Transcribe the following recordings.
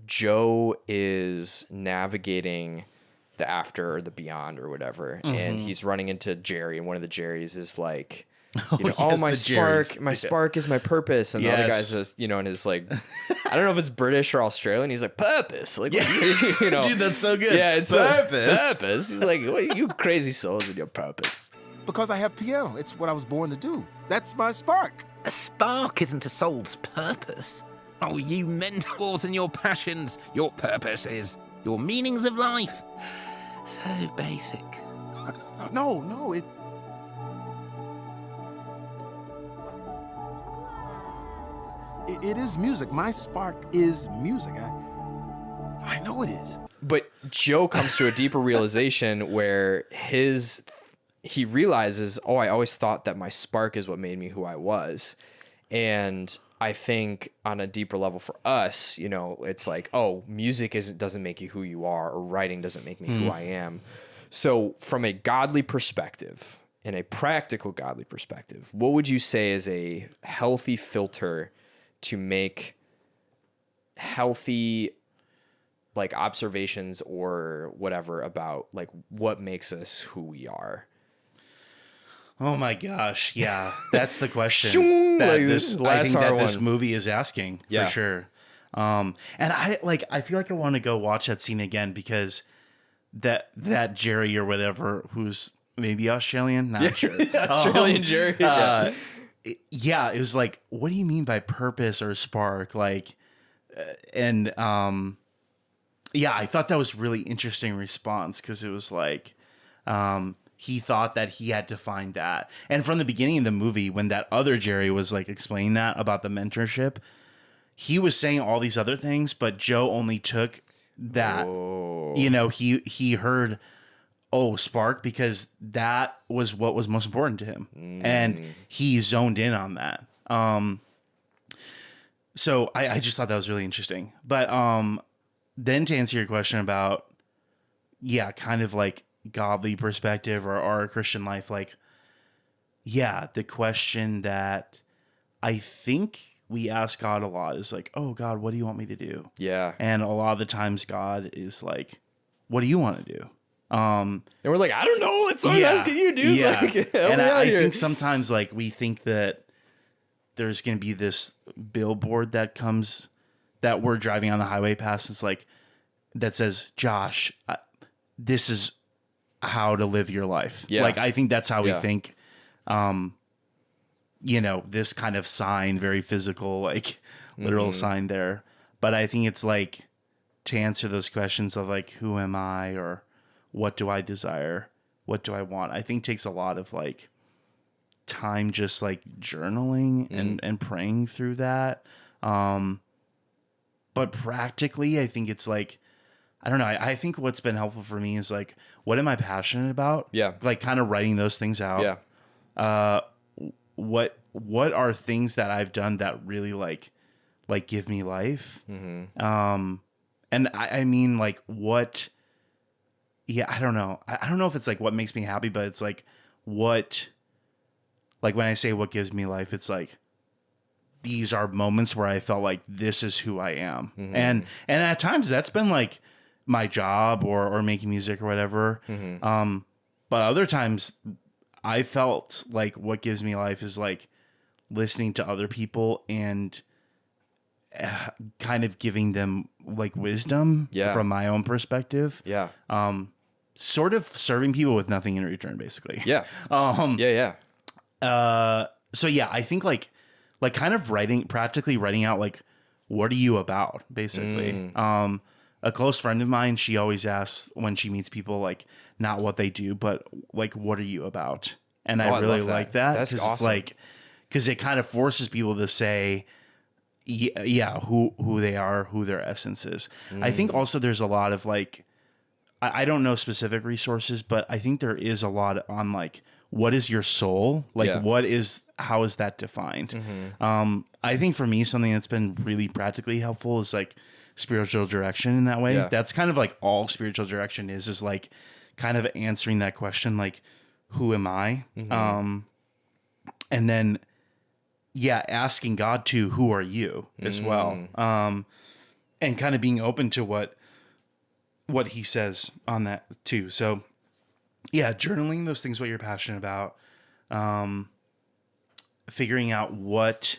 Joe is navigating the after or the beyond or whatever, and he's running into Jerry, and one of the Jerrys is like, my spark is my purpose, and the other guy's just, and his like, I don't know if it's British or Australian. He's like, purpose, like, dude, that's so good. Yeah, it's purpose. He's like, what, you crazy souls with your purpose. Because I have piano. It's what I was born to do. That's my spark. A spark isn't a soul's purpose. Oh, you mentors and your passions, your purposes, your meanings of life. So basic. No, it is music. My spark is music. I know it is. But Joe comes to a deeper realization where he realizes, I always thought that my spark is what made me who I was. And I think on a deeper level for us, it's like, music doesn't make you who you are, or writing doesn't make me who I am. So from a godly perspective and a practical godly perspective, what would you say is a healthy filter to make healthy like observations or whatever about like what makes us who we are? Oh my gosh, yeah, that's the question that this movie is asking for sure. And I feel like I want to go watch that scene again because that Jerry or whatever, who's maybe Australian, not sure, Australian Jerry. It was like, what do you mean by purpose or spark? Like, I thought that was really interesting response because it was like, he thought that he had to find that. And from the beginning of the movie, when that other Jerry was like explaining that about the mentorship, he was saying all these other things, but Joe only took that. Oh. He heard, spark, because that was what was most important to him. And he zoned in on that. So I just thought that was really interesting. But then to answer your question about, kind of like godly perspective or our Christian life, like, the question that I think we ask God a lot is like, oh God, what do you want me to do? Yeah. And a lot of the times God is like, what do you want to do? And we're like, I don't know. That's what I'm asking you, dude. Yeah. Like, and I think sometimes like we think that there's going to be this billboard that comes that we're driving on the highway past. It's like, that says, Josh, this is how to live your life. Yeah. Like, I think that's how we think, this kind of sign, very physical, like literal sign there. But I think it's like to answer those questions of like, who am I, or what do I desire? What do I want? I think takes a lot of like time, just like journaling and praying through that. But practically, I think it's like, I don't know. I think what's been helpful for me is like, what am I passionate about? Yeah. Like kind of writing those things out. Yeah. What are things that I've done that really like give me life? Mm-hmm. And I mean like what, I don't know. I don't know if it's like what makes me happy, but it's like what, like when I say what gives me life, it's like, these are moments where I felt like this is who I am. Mm-hmm. And at times that's been like my job or making music or whatever. Mm-hmm. But other times I felt like what gives me life is like listening to other people and kind of giving them like wisdom from my own perspective. Yeah. Sort of serving people with nothing in return, basically. Yeah. So yeah, I think like kind of practically writing out like, what are you about, basically? A close friend of mine, she always asks when she meets people, like, not what they do, but like, what are you about? And I really like that. That's awesome. It's like, because it kind of forces people to say, who they are, who their essence is. I think also there's a lot of like, I don't know specific resources, but I think there is a lot on like, what is your soul? Like, how is that defined? Mm-hmm. I think for me, something that's been really practically helpful is like spiritual direction in that way. Yeah. That's kind of like all spiritual direction is like kind of answering that question, like, who am I? Mm-hmm. And then, asking God too, who are you as well? and kind of being open to what he says on that too. So yeah, journaling those things, what you're passionate about, figuring out what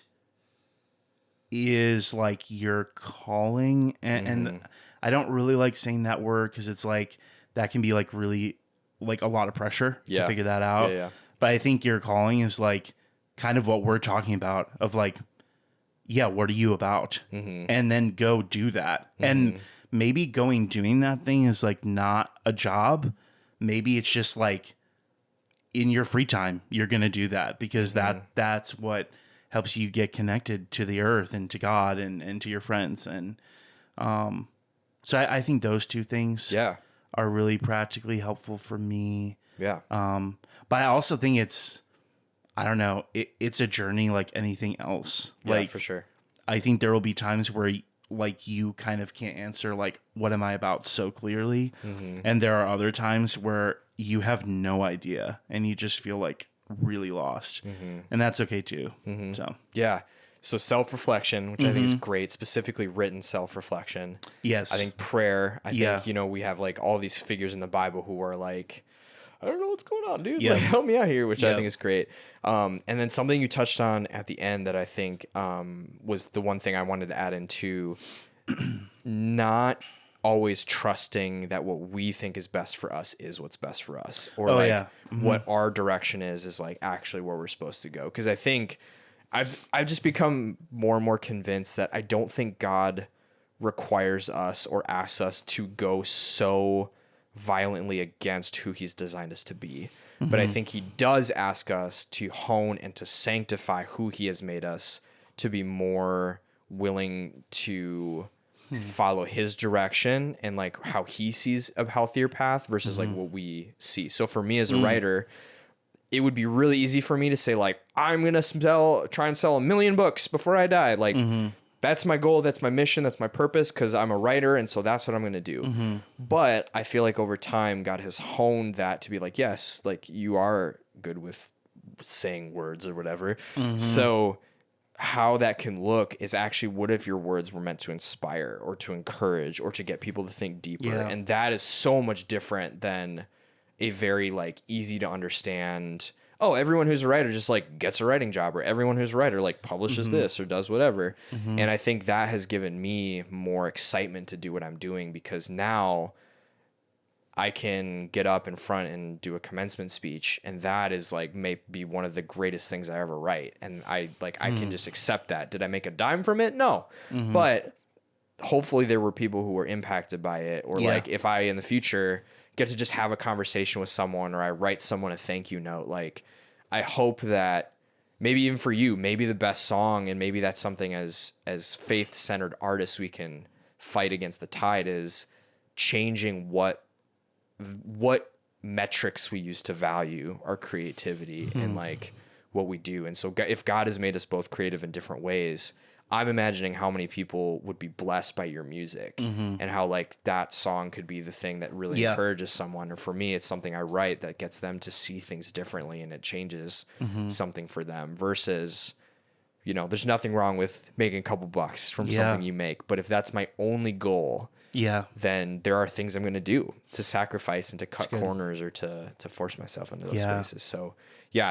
is like your calling. And I don't really like saying that word, because it's like, that can be like really like a lot of pressure to figure that out. Yeah. But I think your calling is like kind of what we're talking about, of like, yeah, what are you about? And then go do that. And maybe doing that thing is like not a job. Maybe it's just like in your free time, you're going to do that, because that's what helps you get connected to the earth and to God and to your friends. And so I think those two things are really practically helpful for me. Yeah. But I also think it's, I don't know, it's a journey like anything else. Yeah, like, for sure. I think there will be times where like you kind of can't answer like, what am I about so clearly? And there are other times where you have no idea and you just feel like really lost. And that's okay too. So yeah. So self-reflection, which I think is great, specifically written self-reflection. Yes. I think prayer. I think, you know, we have like all these figures in the Bible who are like, I don't know what's going on, dude. Like, help me out here, which I think is great. And then something you touched on at the end that I think was the one thing I wanted to add into, not always trusting that what we think is best for us is what's best for us, or what our direction is like actually where we're supposed to go. Because I think I've just become more and more convinced that I don't think God requires us or asks us to go so violently against who he's designed us to be. But I think he does ask us to hone and to sanctify who he has made us, to be more willing to follow his direction and like how he sees a healthier path versus like what we see. So for me as a writer, it would be really easy for me to say like, I'm going to try and sell 1 million books before I die. Like that's my goal. That's my mission. That's my purpose, because I'm a writer. And so that's what I'm going to do. But I feel like over time, God has honed that to be like, yes, like you are good with saying words or whatever. So how that can look is actually, what if your words were meant to inspire or to encourage or to get people to think deeper? And that is so much different than a very like easy to understand, oh, everyone who's a writer just like gets a writing job, or everyone who's a writer like publishes this or does whatever. And I think that has given me more excitement to do what I'm doing, because now I can get up in front and do a commencement speech, and that is like maybe one of the greatest things I ever write. And I can just accept that. Did I make a dime from it? No. But hopefully there were people who were impacted by it, or like if I in the future get to just have a conversation with someone, or I write someone a thank you note, like I hope that maybe even for you, maybe the best song, and maybe that's something as faith-centered artists we can fight against the tide, is changing what metrics we use to value our creativity and like what we do. And so if God has made us both creative in different ways, I'm imagining how many people would be blessed by your music, and how like that song could be the thing that really encourages someone. Or for me, it's something I write that gets them to see things differently, and it changes something for them, versus, you know, there's nothing wrong with making a couple bucks from something you make. But if that's my only goal, then there are things I'm going to do to sacrifice and to cut corners, or to force myself into those spaces. So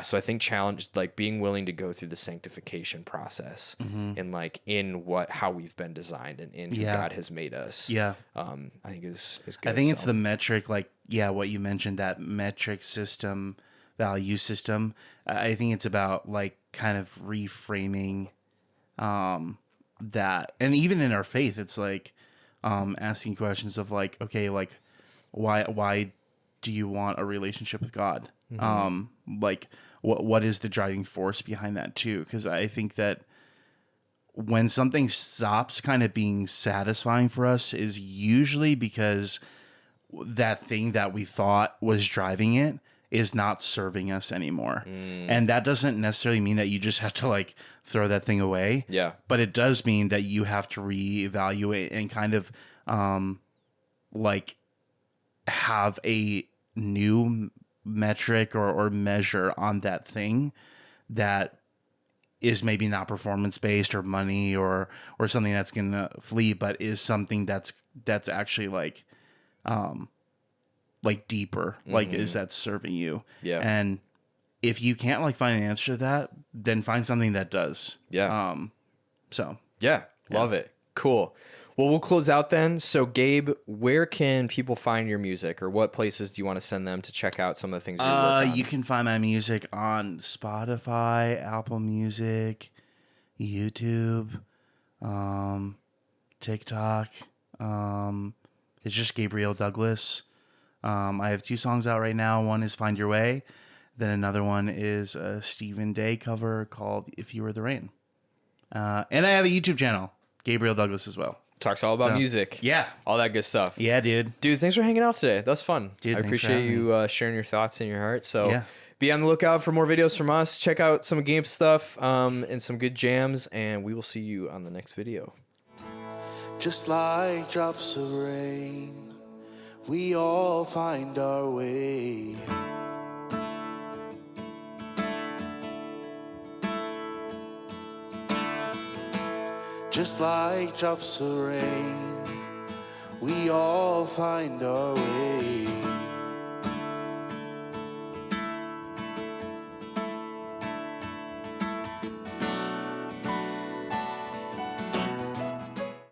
so I think challenge, like being willing to go through the sanctification process, and like in how we've been designed and in who God has made us. I think is good. I think it's the metric, like, what you mentioned, that metric system, value system. I think it's about like kind of reframing that. And even in our faith, it's like asking questions of like, okay, like why do you want a relationship with God? Like what is the driving force behind that too? Because I think that when something stops kind of being satisfying for us is usually because that thing that we thought was driving it is not serving us anymore. And that doesn't necessarily mean that you just have to like throw that thing away. But it does mean that you have to reevaluate and kind of like have a new metric or measure on that thing that is maybe not performance based or money or something that's gonna flee, but is something that's actually like deeper, like is that serving you? Yeah. And if you can't like find an answer to that, then find something that does. Yeah. Yeah, love it. Cool. Well, we'll close out then. So, Gabe, where can people find your music, or what places do you want to send them to check out some of the things you're working on? You can find my music on Spotify, Apple Music, YouTube, TikTok. It's just Gabriel Douglas. I have 2 songs out right now. One is Find Your Way. Then another one is a Stephen Day cover called If You Were the Rain. And I have a YouTube channel, Gabriel Douglas, as well. Talks all about music. Yeah. All that good stuff. Yeah, dude. Dude, thanks for hanging out today. That was fun. Dude, I appreciate you sharing your thoughts and your heart. So yeah. Be on the lookout for more videos from us. Check out some Gabe stuff and some good jams, and we will see you on the next video. Just like drops of rain, we all find our way. Just like drops of rain, we all find our way.